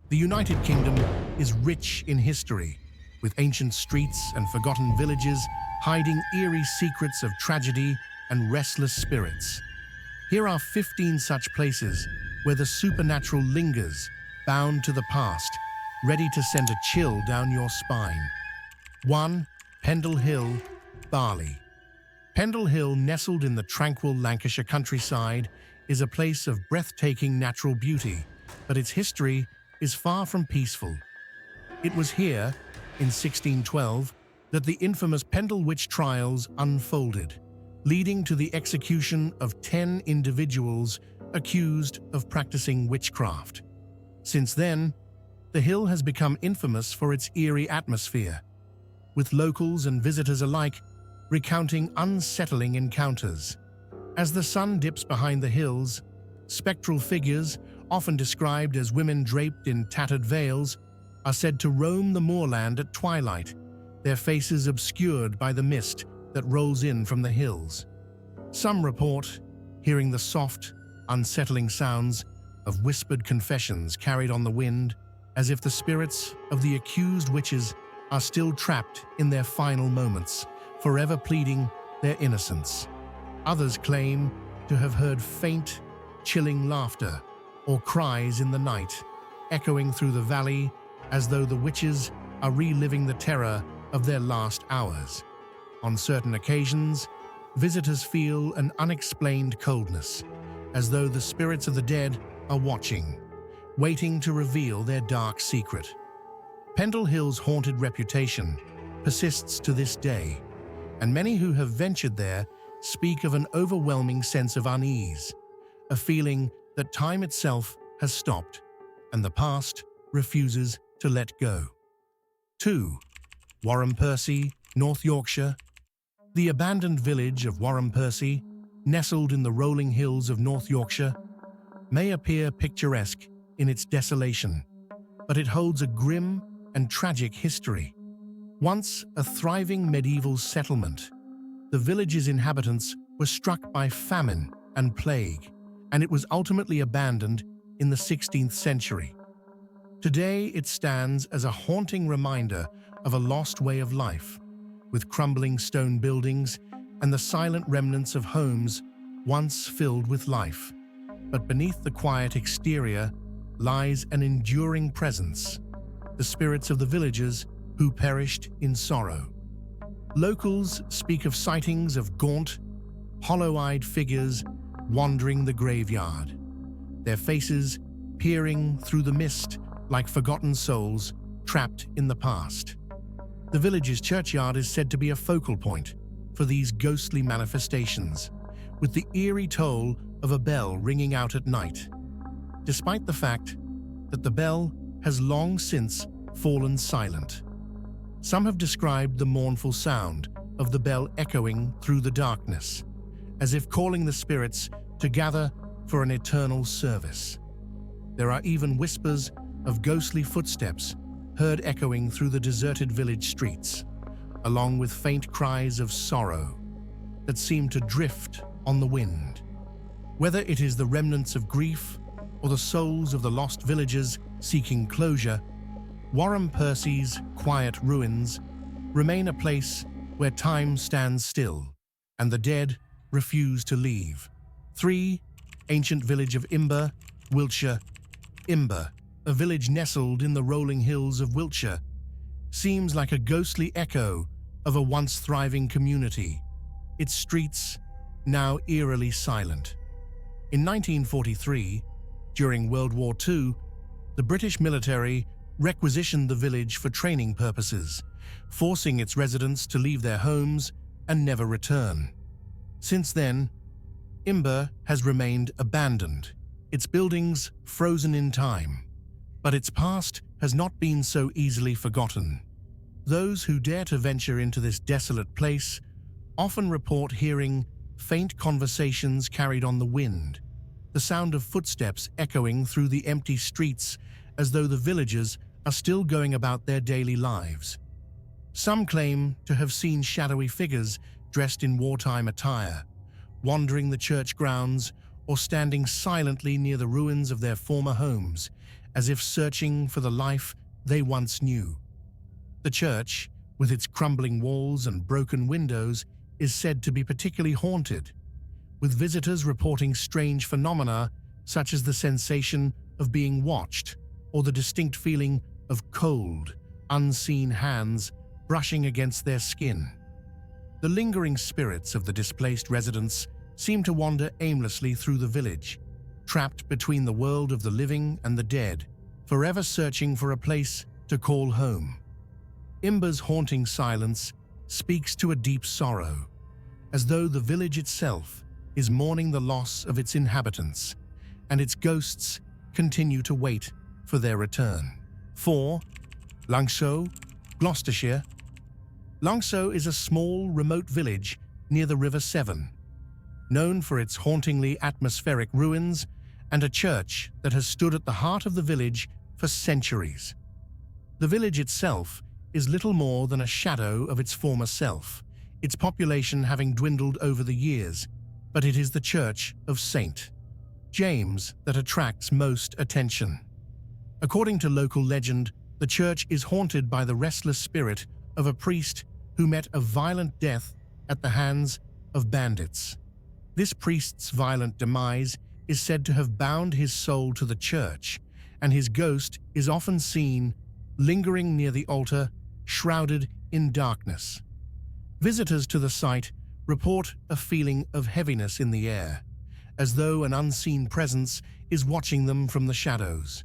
The United Kingdom is rich in history, with ancient streets and forgotten villages hiding eerie secrets of tragedy and restless spirits. Here are 15 such places where the supernatural lingers, bound to the past, ready to send a chill down your spine. 1. Pendle Hill, Barley. Pendle Hill, nestled in the tranquil Lancashire countryside, is a place of breathtaking natural beauty, but its history is far from peaceful. It was here, in 1612, that the infamous Pendle witch trials unfolded, leading to the execution of 10 individuals accused of practicing witchcraft. Since then, the hill has become infamous for its eerie atmosphere, with locals and visitors alike recounting unsettling encounters. As the sun dips behind the hills, spectral figures, often described as women draped in tattered veils, are said to roam the moorland at twilight, their faces obscured by the mist that rolls in from the hills. Some report hearing the soft, unsettling sounds of whispered confessions carried on the wind, as if the spirits of the accused witches are still trapped in their final moments, forever pleading their innocence. Others claim to have heard faint, chilling laughter or cries in the night, echoing through the valley as though the witches are reliving the terror of their last hours. On certain occasions, visitors feel an unexplained coldness, as though the spirits of the dead are watching, waiting to reveal their dark secret. Pendle Hill's haunted reputation persists to this day, and many who have ventured there speak of an overwhelming sense of unease, a feeling that time itself has stopped and the past refuses to let go. 2. Wharram Percy, North Yorkshire. The abandoned village of Wharram Percy, nestled in the rolling hills of North Yorkshire, may appear picturesque in its desolation, but it holds a grim and tragic history. Once a thriving medieval settlement, the village's inhabitants were struck by famine and plague, and it was ultimately abandoned in the 16th century. Today, it stands as a haunting reminder of a lost way of life, with crumbling stone buildings and the silent remnants of homes once filled with life. But beneath the quiet exterior lies an enduring presence, the spirits of the villagers who perished in sorrow. Locals speak of sightings of gaunt, hollow-eyed figures wandering the graveyard, their faces peering through the mist like forgotten souls trapped in the past. The village's churchyard is said to be a focal point for these ghostly manifestations, with the eerie toll of a bell ringing out at night, despite the fact that the bell has long since fallen silent. Some have described the mournful sound of the bell echoing through the darkness, as if calling the spirits to gather for an eternal service. There are even whispers of ghostly footsteps heard echoing through the deserted village streets, along with faint cries of sorrow that seem to drift on the wind. Whether it is the remnants of grief or the souls of the lost villagers seeking closure, Wharram Percy's quiet ruins remain a place where time stands still and the dead refuse to leave. 3. Ancient village of Imber, Wiltshire. Imber, a village nestled in the rolling hills of Wiltshire, seems like a ghostly echo of a once thriving community, its streets now eerily silent. In 1943, during World War II, the British military requisitioned the village for training purposes, forcing its residents to leave their homes and never return. Since then, Imber has remained abandoned, its buildings frozen in time, but its past has not been so easily forgotten. Those who dare to venture into this desolate place often report hearing faint conversations carried on the wind, the sound of footsteps echoing through the empty streets as though the villagers are still going about their daily lives. Some claim to have seen shadowy figures dressed in wartime attire, wandering the church grounds or standing silently near the ruins of their former homes, as if searching for the life they once knew. The church, with its crumbling walls and broken windows, is said to be particularly haunted, with visitors reporting strange phenomena such as the sensation of being watched or the distinct feeling of cold, unseen hands brushing against their skin. The lingering spirits of the displaced residents seem to wander aimlessly through the village, trapped between the world of the living and the dead, forever searching for a place to call home. Imber's haunting silence speaks to a deep sorrow, as though the village itself is mourning the loss of its inhabitants, and its ghosts continue to wait for their return. 4. Lancaut, Gloucestershire. Lancaut is a small, remote village near the River Severn, known for its hauntingly atmospheric ruins and a church that has stood at the heart of the village for centuries. The village itself is little more than a shadow of its former self, its population having dwindled over the years, but it is the church of St. James that attracts most attention. According to local legend, the church is haunted by the restless spirit of a priest who met a violent death at the hands of bandits. This priest's violent demise is said to have bound his soul to the church, and his ghost is often seen lingering near the altar, shrouded in darkness. Visitors to the site report a feeling of heaviness in the air, as though an unseen presence is watching them from the shadows.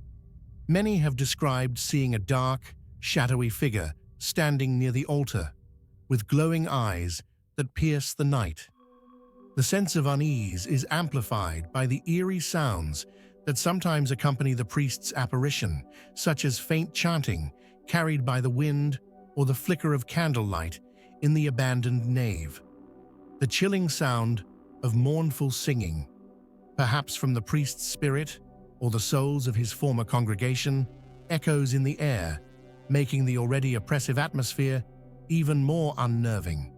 Many have described seeing a dark, shadowy figure standing near the altar, with glowing eyes that pierce the night. The sense of unease is amplified by the eerie sounds that sometimes accompany the priest's apparition, such as faint chanting carried by the wind or the flicker of candlelight in the abandoned nave. The chilling sound of mournful singing, perhaps from the priest's spirit or the souls of his former congregation, echoes in the air, making the already oppressive atmosphere even more unnerving.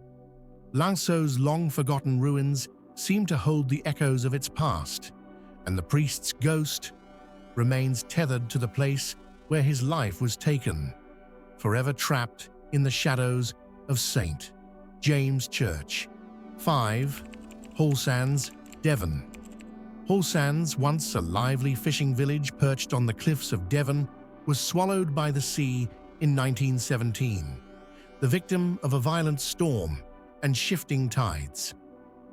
Lancaut's long-forgotten ruins seem to hold the echoes of its past, and the priest's ghost remains tethered to the place where his life was taken, forever trapped in the shadows of St. James Church. 5. Hallsands, Devon. Hallsands, once a lively fishing village perched on the cliffs of Devon, was swallowed by the sea in 1917, the victim of a violent storm and shifting tides.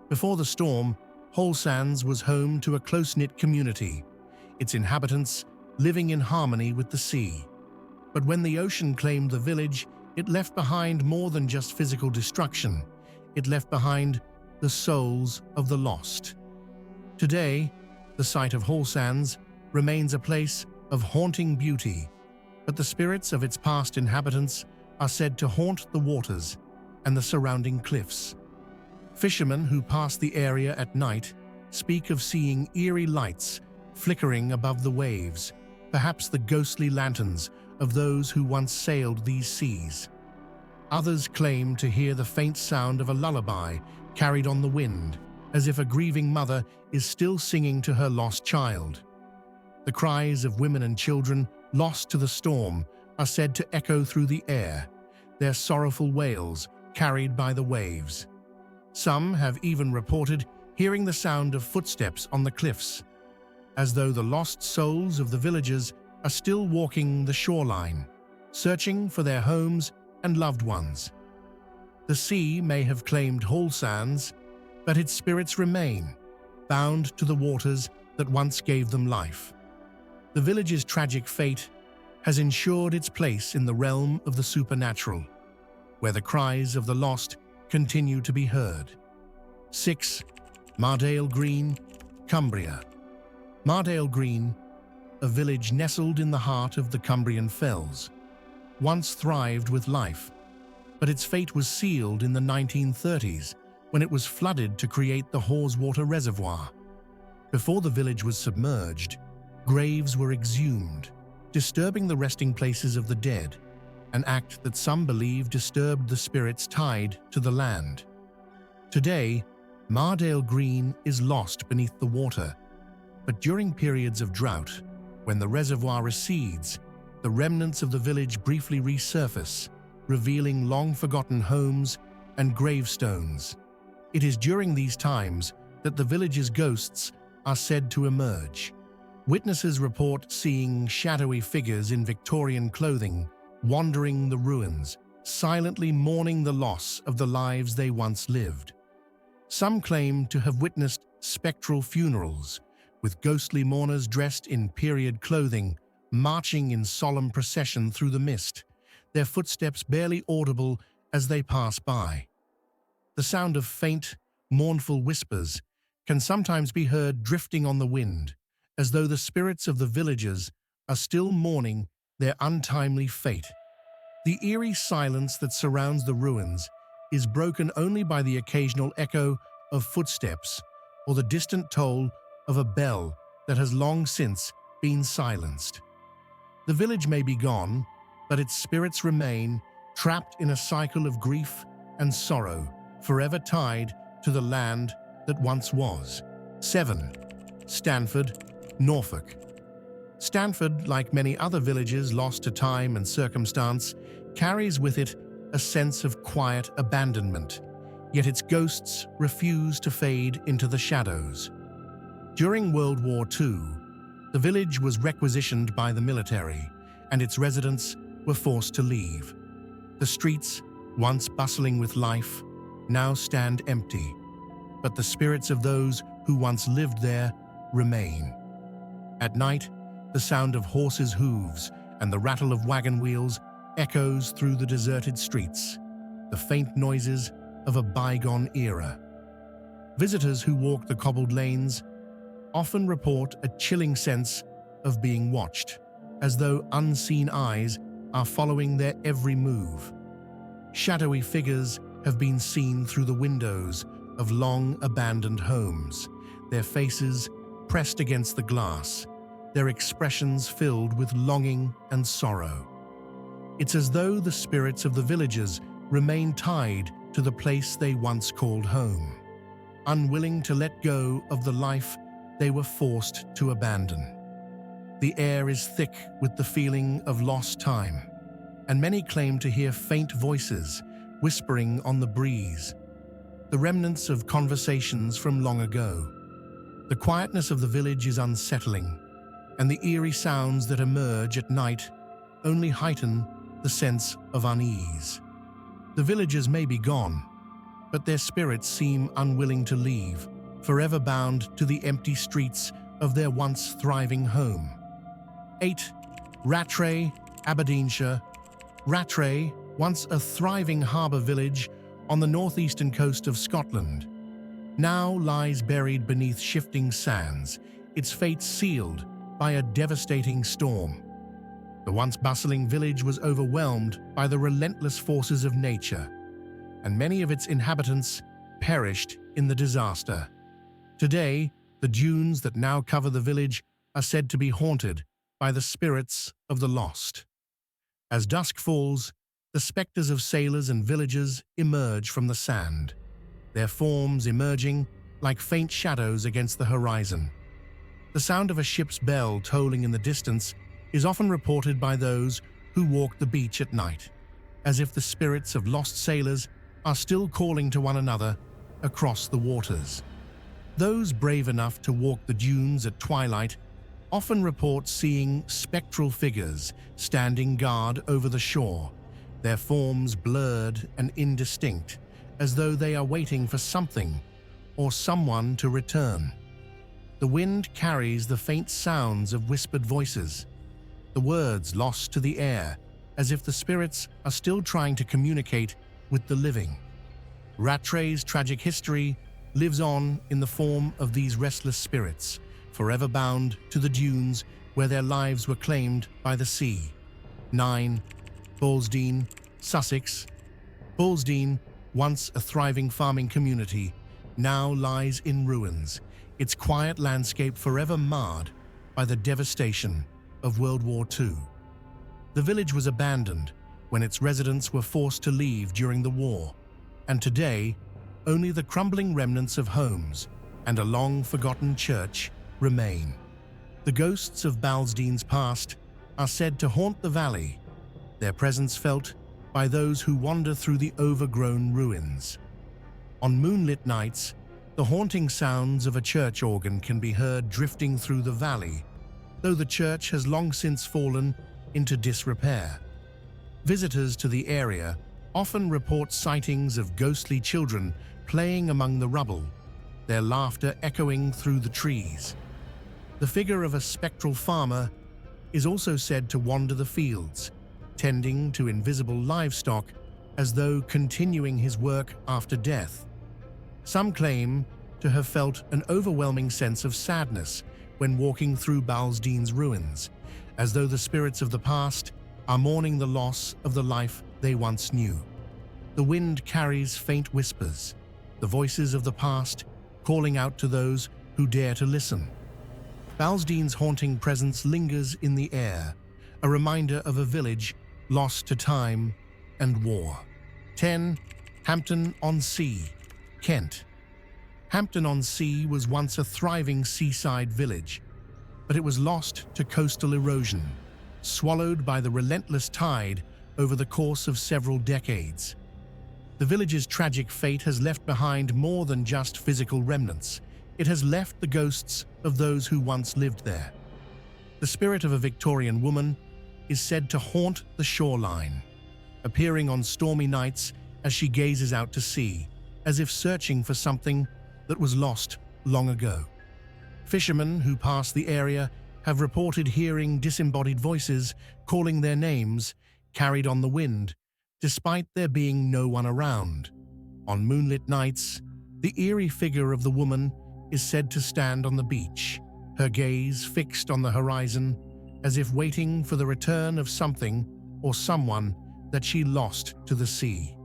Before the storm, Hallsands was home to a close-knit community, its inhabitants living in harmony with the sea. But when the ocean claimed the village, it left behind more than just physical destruction. It left behind the souls of the lost. Today, the site of Hallsands remains a place of haunting beauty, but the spirits of its past inhabitants are said to haunt the waters and the surrounding cliffs. Fishermen who pass the area at night speak of seeing eerie lights flickering above the waves, perhaps the ghostly lanterns of those who once sailed these seas. Others claim to hear the faint sound of a lullaby carried on the wind, as if a grieving mother is still singing to her lost child. The cries of women and children lost to the storm are said to echo through the air, their sorrowful wails carried by the waves. Some have even reported hearing the sound of footsteps on the cliffs, as though the lost souls of the villagers are still walking the shoreline, searching for their homes and loved ones. The sea may have claimed Hallsands, but its spirits remain, bound to the waters that once gave them life. The village's tragic fate has ensured its place in the realm of the supernatural, where the cries of the lost continue to be heard. 6. Mardale Green, Cumbria. Mardale Green, a village nestled in the heart of the Cumbrian fells, once thrived with life, but its fate was sealed in the 1930s when it was flooded to create the Haweswater Reservoir. Before the village was submerged, graves were exhumed, disturbing the resting places of the dead, an act that some believe disturbed the spirits tied to the land. Today, Mardale Green is lost beneath the water, but during periods of drought, When the reservoir recedes, the remnants of the village briefly resurface, revealing long-forgotten homes and gravestones. It is during these times that the village's ghosts are said to emerge. Witnesses report seeing shadowy figures in Victorian clothing wandering the ruins, silently mourning the loss of the lives they once lived. Some claim to have witnessed spectral funerals, with ghostly mourners dressed in period clothing, marching in solemn procession through the mist, their footsteps barely audible as they pass by. The sound of faint, mournful whispers can sometimes be heard drifting on the wind, as though the spirits of the villagers are still mourning their untimely fate. The eerie silence that surrounds the ruins is broken only by the occasional echo of footsteps or the distant toll of a bell that has long since been silenced. The village may be gone, but its spirits remain, trapped in a cycle of grief and sorrow, forever tied to the land that once was. 7. Stanford, Norfolk. Stanford, like many other villages lost to time and circumstance, carries with it a sense of quiet abandonment, yet its ghosts refuse to fade into the shadows. During World War II, the village was requisitioned by the military, and its residents were forced to leave. The streets, once bustling with life, now stand empty, but the spirits of those who once lived there remain. At night, the sound of horses' hooves and the rattle of wagon wheels echoes through the deserted streets, the faint noises of a bygone era. Visitors who walk the cobbled lanes often report a chilling sense of being watched, as though unseen eyes are following their every move. Shadowy figures have been seen through the windows of long-abandoned homes, their faces pressed against the glass, their expressions filled with longing and sorrow. It's as though the spirits of the villagers remain tied to the place they once called home, unwilling to let go of the life they were forced to abandon. The air is thick with the feeling of lost time, and many claim to hear faint voices whispering on the breeze, the remnants of conversations from long ago. The quietness of the village is unsettling, and the eerie sounds that emerge at night only heighten the sense of unease. The villagers may be gone, but their spirits seem unwilling to leave, forever bound to the empty streets of their once thriving home. 8. Rattray, Aberdeenshire. Rattray, once a thriving harbour village on the northeastern coast of Scotland, now lies buried beneath shifting sands, its fate sealed by a devastating storm. The once bustling village was overwhelmed by the relentless forces of nature, and many of its inhabitants perished in the disaster. Today, the dunes that now cover the village are said to be haunted by the spirits of the lost. As dusk falls, the spectres of sailors and villagers emerge from the sand, their forms emerging like faint shadows against the horizon. The sound of a ship's bell tolling in the distance is often reported by those who walk the beach at night, as if the spirits of lost sailors are still calling to one another across the waters. Those brave enough to walk the dunes at twilight often report seeing spectral figures standing guard over the shore, their forms blurred and indistinct, as though they are waiting for something or someone to return. The wind carries the faint sounds of whispered voices, the words lost to the air, as if the spirits are still trying to communicate with the living. Rattray's tragic history lives on in the form of these restless spirits, forever bound to the dunes where their lives were claimed by the sea. 9. Balsdean, Sussex. Balsdean, once a thriving farming community, now lies in ruins, its quiet landscape forever marred by the devastation of World War II. The village was abandoned when its residents were forced to leave during the war, and today, only the crumbling remnants of homes and a long-forgotten church remain. The ghosts of Balsdean's past are said to haunt the valley, their presence felt by those who wander through the overgrown ruins. On moonlit nights, the haunting sounds of a church organ can be heard drifting through the valley, though the church has long since fallen into disrepair. Visitors to the area often report sightings of ghostly children playing among the rubble, their laughter echoing through the trees. The figure of a spectral farmer is also said to wander the fields, tending to invisible livestock as though continuing his work after death. Some claim to have felt an overwhelming sense of sadness when walking through Balsdean's ruins, as though the spirits of the past are mourning the loss of the life they once knew. The wind carries faint whispers, the voices of the past calling out to those who dare to listen. Balsdean's haunting presence lingers in the air, a reminder of a village lost to time and war. 10. Hampton-on-Sea, Kent. Hampton-on-Sea was once a thriving seaside village, but it was lost to coastal erosion, swallowed by the relentless tide over the course of several decades. The village's tragic fate has left behind more than just physical remnants. It has left the ghosts of those who once lived there. The spirit of a Victorian woman is said to haunt the shoreline, appearing on stormy nights as she gazes out to sea, as if searching for something that was lost long ago. Fishermen who pass the area have reported hearing disembodied voices calling their names, carried on the wind, despite there being no one around. On moonlit nights, the eerie figure of the woman is said to stand on the beach, her gaze fixed on the horizon, as if waiting for the return of something or someone that she lost to the sea.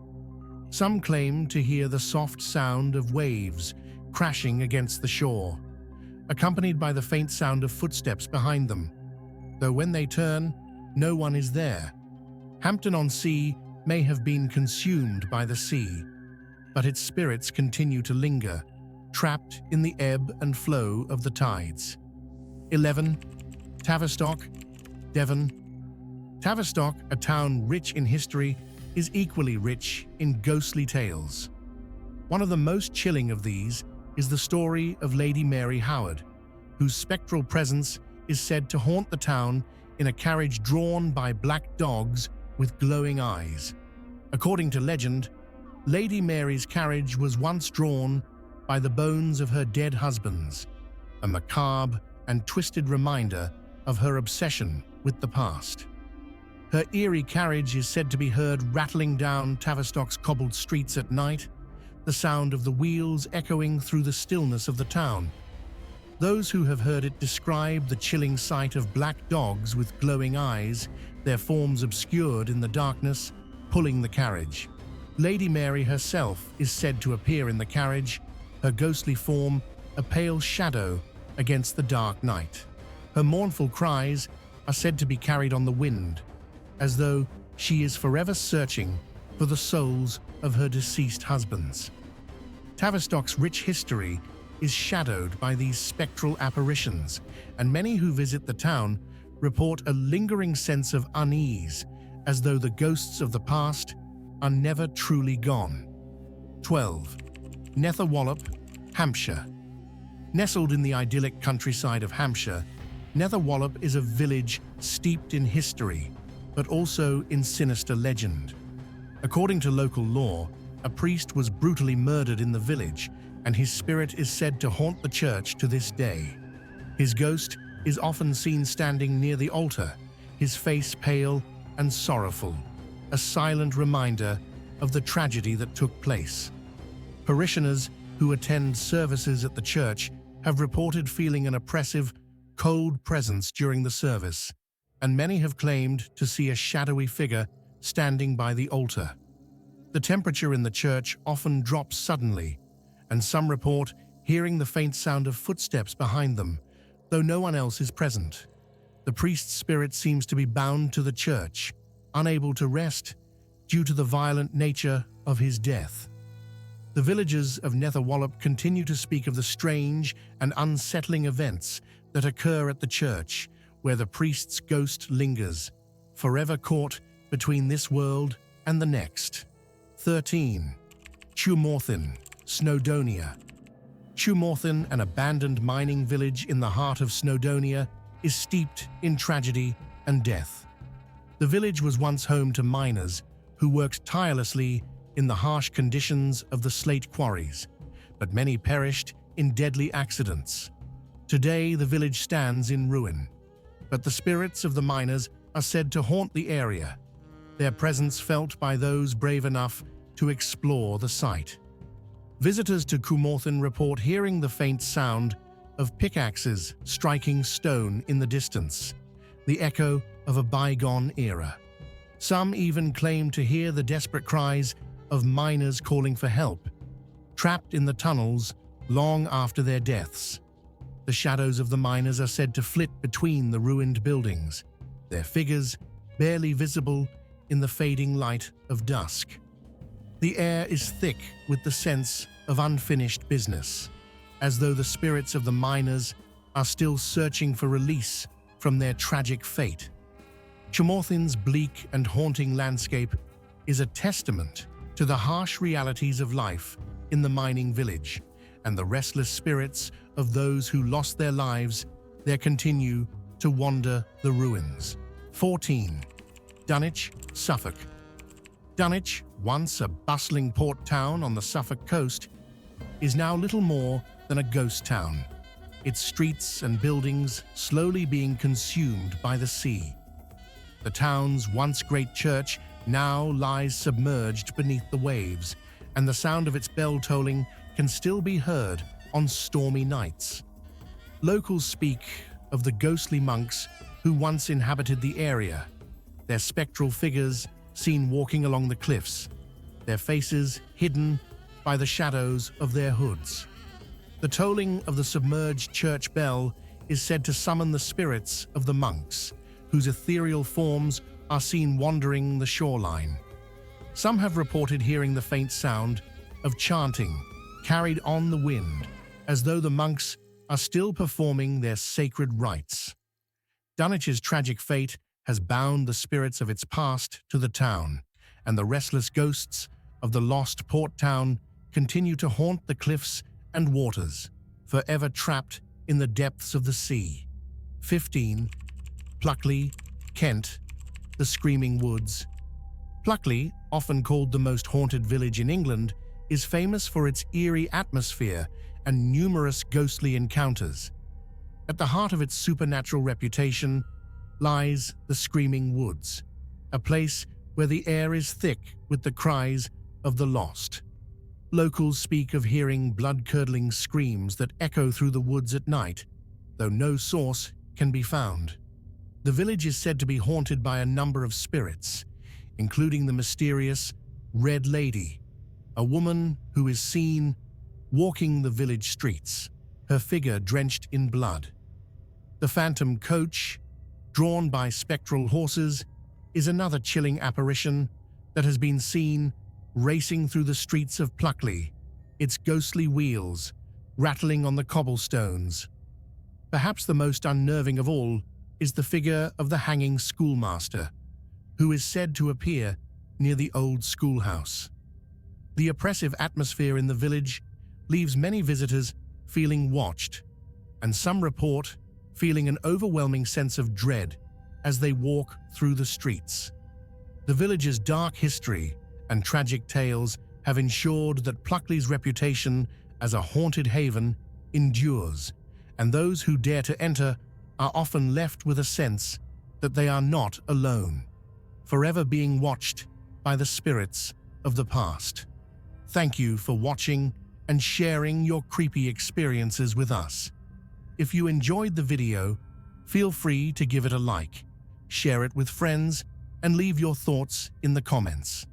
Some claim to hear the soft sound of waves crashing against the shore, accompanied by the faint sound of footsteps behind them, though when they turn, no one is there. Hampton-on-Sea may have been consumed by the sea, but its spirits continue to linger, trapped in the ebb and flow of the tides. 11. Tavistock, Devon. Tavistock, a town rich in history, is equally rich in ghostly tales. One of the most chilling of these is the story of Lady Mary Howard, whose spectral presence is said to haunt the town in a carriage drawn by black dogs with glowing eyes. According to legend, Lady Mary's carriage was once drawn by the bones of her dead husbands, a macabre and twisted reminder of her obsession with the past. Her eerie carriage is said to be heard rattling down Tavistock's cobbled streets at night, the sound of the wheels echoing through the stillness of the town. Those who have heard it describe the chilling sight of black dogs with glowing eyes, their forms obscured in the darkness, pulling the carriage. Lady Mary herself is said to appear in the carriage, her ghostly form a pale shadow against the dark night. Her mournful cries are said to be carried on the wind, as though she is forever searching for the souls of her deceased husbands. Tavistock's rich history is shadowed by these spectral apparitions, and many who visit the town report a lingering sense of unease, as though the ghosts of the past are never truly gone. 12. Netherwallop, Hampshire. Nestled in the idyllic countryside of Hampshire, Netherwallop is a village steeped in history, but also in sinister legend. According to local lore, a priest was brutally murdered in the village, and his spirit is said to haunt the church to this day. His ghost is often seen standing near the altar, his face pale and sorrowful, a silent reminder of the tragedy that took place. Parishioners who attend services at the church have reported feeling an oppressive, cold presence during the service, and many have claimed to see a shadowy figure standing by the altar. The temperature in the church often drops suddenly, and some report hearing the faint sound of footsteps behind them, though no one else is present. The priest's spirit seems to be bound to the church, unable to rest due to the violent nature of his death. The villagers of Netherwallop continue to speak of the strange and unsettling events that occur at the church, where the priest's ghost lingers, forever caught between this world and the next. 13. Chewmorthin, Snowdonia. Chewmorthin, an abandoned mining village in the heart of Snowdonia, is steeped in tragedy and death. The village was once home to miners who worked tirelessly in the harsh conditions of the slate quarries, but many perished in deadly accidents. Today, the village stands in ruin, but the spirits of the miners are said to haunt the area, their presence felt by those brave enough to explore the site. Visitors to Chewmorthin report hearing the faint sound of pickaxes striking stone in the distance, the echo of a bygone era. Some even claim to hear the desperate cries of miners calling for help, trapped in the tunnels long after their deaths. The shadows of the miners are said to flit between the ruined buildings, their figures barely visible in the fading light of dusk. The air is thick with the sense of unfinished business, as though the spirits of the miners are still searching for release from their tragic fate. Chewmorthin's bleak and haunting landscape is a testament to the harsh realities of life in the mining village and the restless spirits of those who lost their lives there continue to wander the ruins. 14. Dunwich, Suffolk. Dunwich, once a bustling port town on the Suffolk coast, is now little more than a ghost town, its streets and buildings slowly being consumed by the sea. The town's once great church now lies submerged beneath the waves, and the sound of its bell tolling can still be heard on stormy nights. Locals speak of the ghostly monks who once inhabited the area, their spectral figures seen walking along the cliffs, their faces hidden by the shadows of their hoods. The tolling of the submerged church bell is said to summon the spirits of the monks, whose ethereal forms are seen wandering the shoreline. Some have reported hearing the faint sound of chanting carried on the wind, as though the monks are still performing their sacred rites. Dunwich's tragic fate has bound the spirits of its past to the town, and the restless ghosts of the lost port town continue to haunt the cliffs and waters, forever trapped in the depths of the sea. 15. Pluckley, Kent, the Screaming Woods. Pluckley, often called the most haunted village in England, is famous for its eerie atmosphere and numerous ghostly encounters. At the heart of its supernatural reputation lies the Screaming Woods, a place where the air is thick with the cries of the lost. Locals speak of hearing blood-curdling screams that echo through the woods at night, though no source can be found. The village is said to be haunted by a number of spirits, including the mysterious Red Lady, a woman who is seen walking the village streets, her figure drenched in blood. The phantom coach, drawn by spectral horses, is another chilling apparition that has been seen racing through the streets of Pluckley, its ghostly wheels rattling on the cobblestones. Perhaps the most unnerving of all is the figure of the hanging schoolmaster, who is said to appear near the old schoolhouse. The oppressive atmosphere in the village leaves many visitors feeling watched, and some report feeling an overwhelming sense of dread as they walk through the streets. The village's dark history and tragic tales have ensured that Pluckley's reputation as a haunted haven endures, and those who dare to enter are often left with a sense that they are not alone, forever being watched by the spirits of the past. Thank you for watching and sharing your creepy experiences with us. If you enjoyed the video, feel free to give it a like, share it with friends, and leave your thoughts in the comments.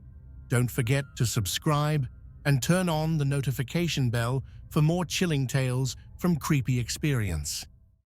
Don't forget to subscribe and turn on the notification bell for more chilling tales from Creepy Experience.